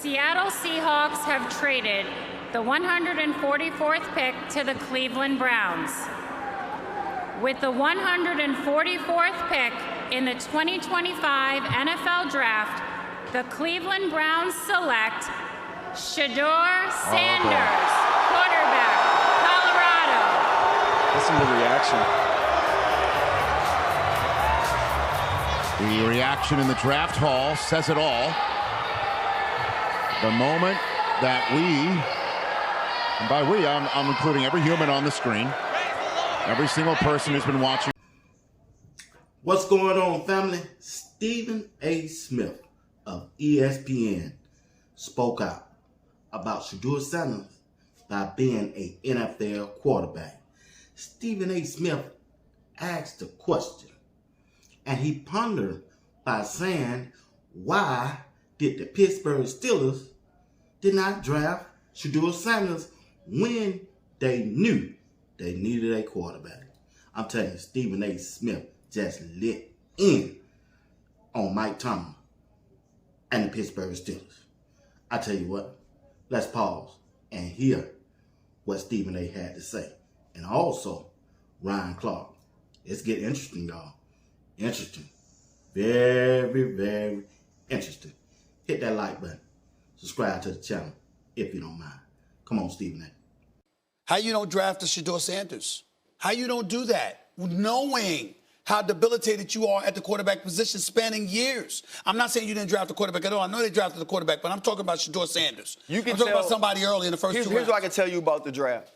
Seattle Seahawks have traded the 144th pick to the Cleveland Browns. With the 144th pick in the 2025 NFL Draft, the Cleveland Browns select Shedeur Sanders, quarterback, Colorado. Listen to the reaction. The reaction in the draft hall says it all. The moment that and by we, I'm including every human on the screen, every single person who's been watching. What's going on, family? Stephen A. Smith of ESPN spoke out about Shedeur Sanders by being an NFL quarterback. Stephen A. Smith asked a question, and he pondered by saying, why did the Pittsburgh Steelers did not draft Shedeur Sanders when they knew they needed a quarterback? I'm telling you, Stephen A. Smith just lit in on Mike Tomlin and the Pittsburgh Steelers. I tell you what, let's pause and hear what Stephen A. had to say. And also, Ryan Clark. It's getting interesting, y'all. Interesting. Very, very interesting. Hit that like button. Subscribe to the channel if you don't mind. Come on, Stephen A. How you don't draft a Shedeur Sanders? How you don't do that? Knowing how debilitated you are at the quarterback position, spanning years. I'm not saying you didn't draft a quarterback at all. I know they drafted a quarterback, but I'm talking about Shedeur Sanders. I'm talking about somebody early in the first 2 rounds. Here's what I can tell you about the draft.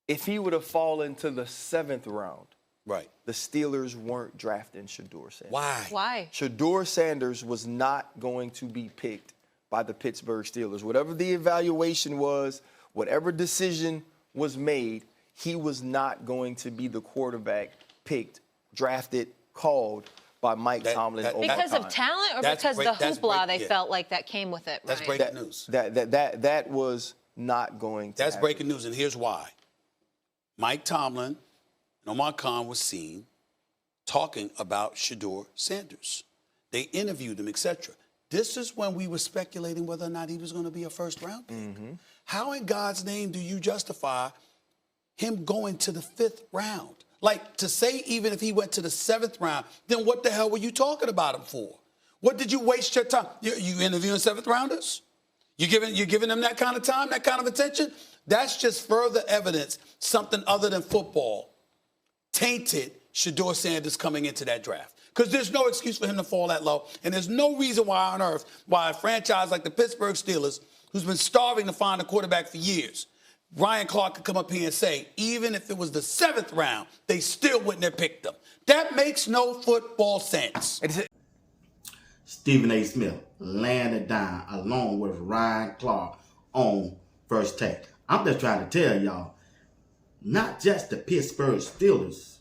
If he would have fallen to the 7th round, right, the Steelers weren't drafting Shedeur Sanders. Why? Why? Shedeur Sanders was not going to be picked by the Pittsburgh Steelers. Whatever the evaluation was, whatever decision was made, he was not going to be the quarterback picked, drafted, called by Mike Tomlin. Because of talent or because the hoopla they felt like that came with it? That's breaking news. That was not going to That's happen. breaking news, and here's why. Mike Tomlin and Omar Khan was seen talking about Shedeur Sanders. They interviewed him, etc. This is when we were speculating whether or not he was going to be a first-round pick. How in God's name do you justify him going to the 5th round? Like, to say even if he went to the 7th round, then what the hell were you talking about him for? What did you waste your time? You interviewing 7th rounders? You giving them that kind of time, that kind of attention? That's just further evidence something other than football tainted Shedeur Sanders coming into that draft. Because there's no excuse for him to fall that low, and there's no reason why on earth why a franchise like the Pittsburgh Steelers, who's been starving to find a quarterback for years, Ryan Clark could come up here and say, even if it was the 7th round, they still wouldn't have picked him. That makes no football sense. Stephen A. Smith laying it down along with Ryan Clark on First Take. I'm just trying to tell y'all, not just the Pittsburgh Steelers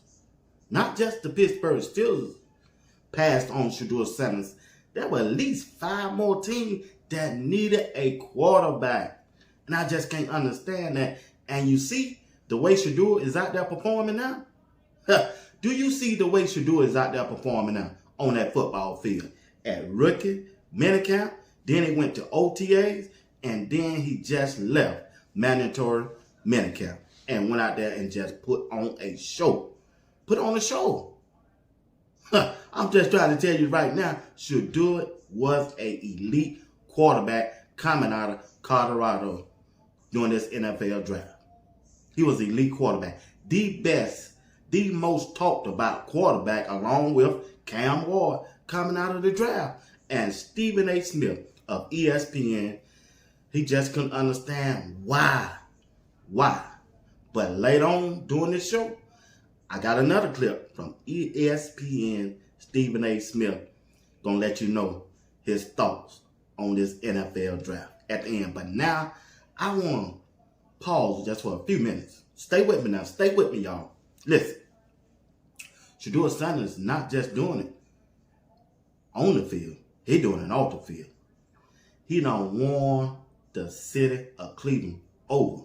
passed on Shedeur Sanders. There were at least 5 more teams that needed a quarterback. And I just can't understand that. And you see the way Shedeur is out there performing now? Do you see the way Shedeur is out there performing now on that football field? At rookie, minicamp, then he went to OTAs, and then he just left mandatory minicamp and went out there and just put on a show. Put on a show. I'm just trying to tell you right now, Shedeur was an elite quarterback coming out of Colorado during this NFL draft. He was an elite quarterback. The best, the most talked about quarterback along with Cam Ward coming out of the draft. And Stephen A. Smith of ESPN, he just couldn't understand why. But later on during this show, I got another clip from ESPN Stephen A. Smith gonna let you know his thoughts on this NFL draft at the end. But now I want to pause just for a few minutes. Stay with me now. Stay with me, y'all. Listen. Shedeur Sanders is not just doing it on the field. He doing it off the field. He done won the city of Cleveland over.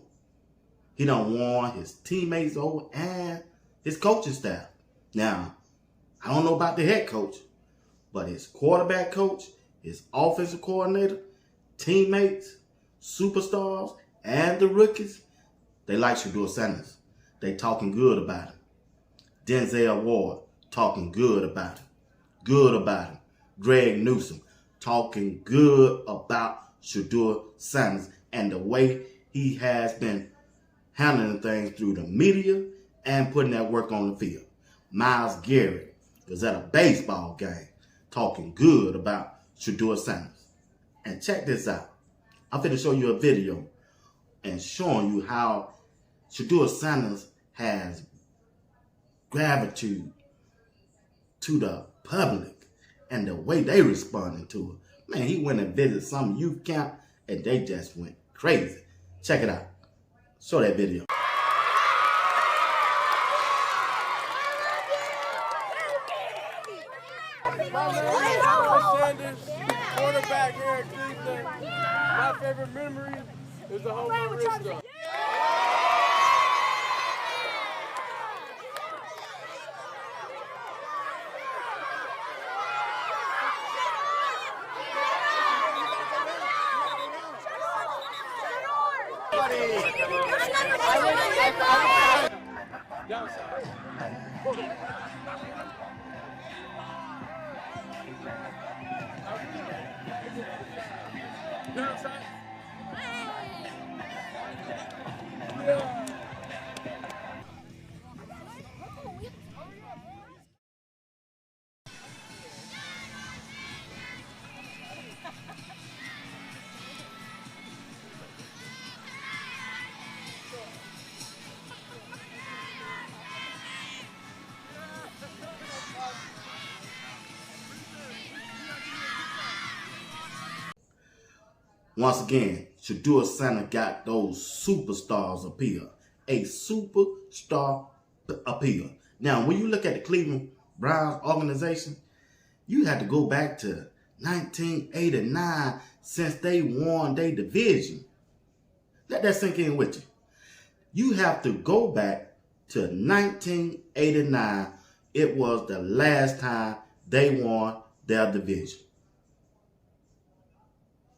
He done won his teammates over and his coaching staff. Now, I don't know about the head coach, but his quarterback coach, his offensive coordinator, teammates, superstars, and the rookies, they like Shedeur Sanders. They talking good about him. Denzel Ward talking good about him. Good about him. Greg Newsom talking good about Shedeur Sanders and the way he has been handling things through the media and putting that work on the field. Myles Garrett was at a baseball game talking good about Shedeur Sanders. And check this out. I'm going to show you a video and showing you how Shedeur Sanders has gratitude to the public and the way they responded to it. Man, he went and visited some youth camp and they just went crazy. Check it out. Show that video. My name is Shedeur Sanders, quarterback here at Cleveland. My favorite memory is the home run wrist. Once again, Shedeur Sanders got those superstars appeal. A superstar appeal. Now, when you look at the Cleveland Browns organization, you have to go back to 1989 since they won their division. Let that sink in with you. You have to go back to 1989. It was the last time they won their division.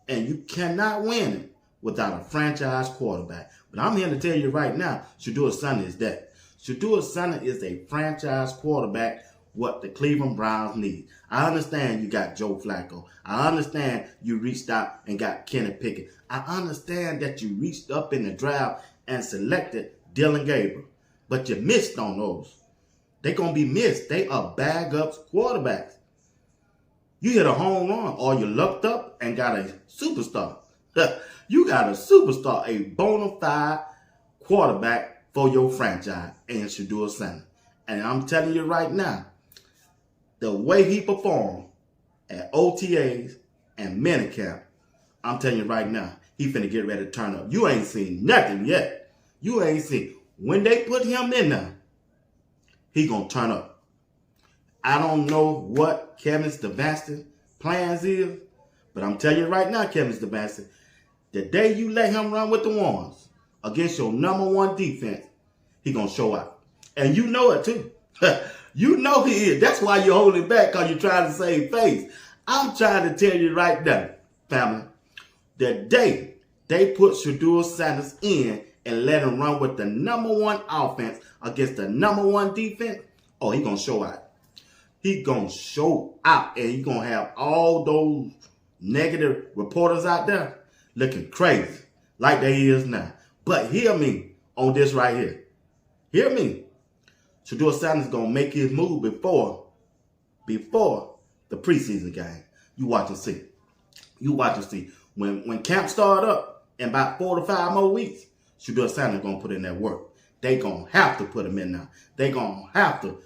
And you cannot win it without a franchise quarterback. But I'm here to tell you right now, Shedeur Sanders is that. Shedeur Sanders is a franchise quarterback, what the Cleveland Browns need. I understand you got Joe Flacco. I understand you reached out and got Kenny Pickett. I understand that you reached up in the draft and selected Dylan Gabriel. But you missed on those. They're going to be missed. They are bag-ups quarterbacks. You hit a home run or you lucked up and got a superstar. You got a superstar, a bona fide quarterback for your franchise, and Shedeur Sanders. And I'm telling you right now, the way he performed at OTAs and minicamp, I'm telling you right now, he finna get ready to turn up. You ain't seen nothing yet. You ain't seen. When they put him in there, he gonna turn up. I don't know what Kevin Stefanski's plans is, but I'm telling you right now, Kevin Stefanski, the day you let him run with the ones against your number one defense, he gonna show out. And you know it too. You know he is. That's why you're holding back, because you're trying to save face. I'm trying to tell you right now, family, the day they put Shedeur Sanders in and let him run with the number one offense against the number one defense, oh, he gonna show out. He gonna show out, and he gonna have all those negative reporters out there looking crazy like they is now. But hear me on this right here. Hear me. Shedeur Sanders gonna make his move before the preseason game. You watch and see. You watch and see. When camp start up in about 4 to 5 more weeks, Shedeur Sanders gonna put in that work. They gonna have to put him in now. They gonna have to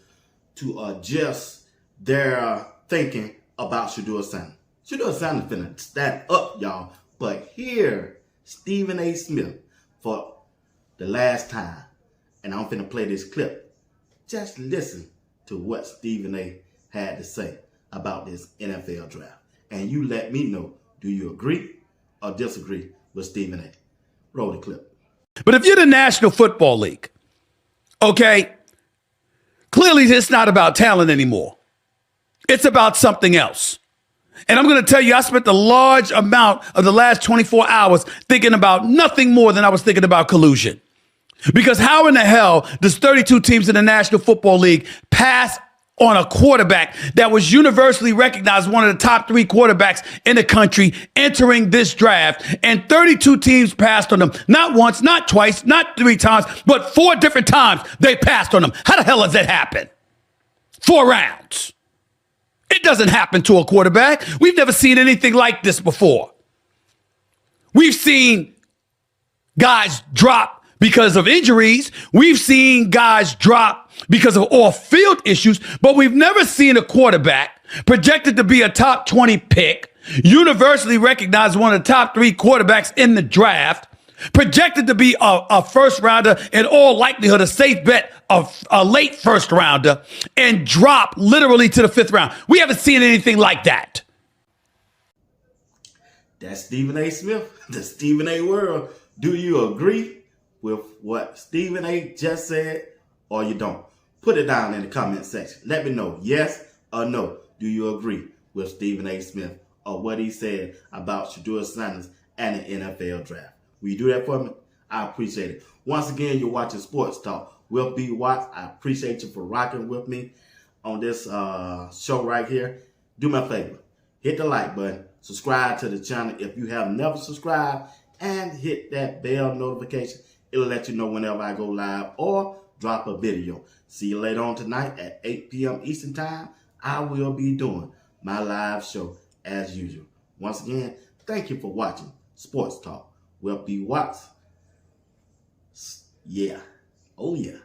adjust their thinking about Shedeur Sanders. Shedeur Sanders finna stand up, y'all. But here, Stephen A. Smith, for the last time, and I'm finna play this clip. Just listen to what Stephen A. had to say about this NFL draft. And you let me know, do you agree or disagree with Stephen A.? Roll the clip. But if you're the National Football League, okay, clearly it's not about talent anymore. It's about something else. And I'm going to tell you, I spent a large amount of the last 24 hours thinking about nothing more than I was thinking about collusion. Because how in the hell does 32 teams in the National Football League pass on a quarterback that was universally recognized one of the top 3 quarterbacks in the country entering this draft, and 32 teams passed on him? Not once, not twice, not 3 times, but 4 different times they passed on him. How the hell does that happen? 4 rounds. It doesn't happen to a quarterback. We've never seen anything like this before. We've seen guys drop because of injuries. We've seen guys drop because of off-field issues, but we've never seen a quarterback projected to be a top 20 pick, universally recognized one of the top 3 quarterbacks in the draft, projected to be a first rounder, in all likelihood a safe bet of a late first rounder, and drop literally to the 5th round. We haven't seen anything like that. That's Stephen A. Smith, the Stephen A. World. Do you agree with what Stephen A. just said, or you don't? Put it down in the comment section. Let me know, yes or no. Do you agree with Stephen A. Smith or what he said about Shedeur Sanders and the NFL draft? Will you do that for me? I appreciate it. Once again, you're watching Sports Talk with B. Watts. I appreciate you for rocking with me on this show right here. Do me a favor. Hit the like button. Subscribe to the channel if you have never subscribed. And hit that bell notification. It'll let you know whenever I go live or drop a video. See you later on tonight at 8 p.m. Eastern Time. I will be doing my live show as usual. Once again, thank you for watching Sports Talk with B. Watts. Yeah. Oh, yeah.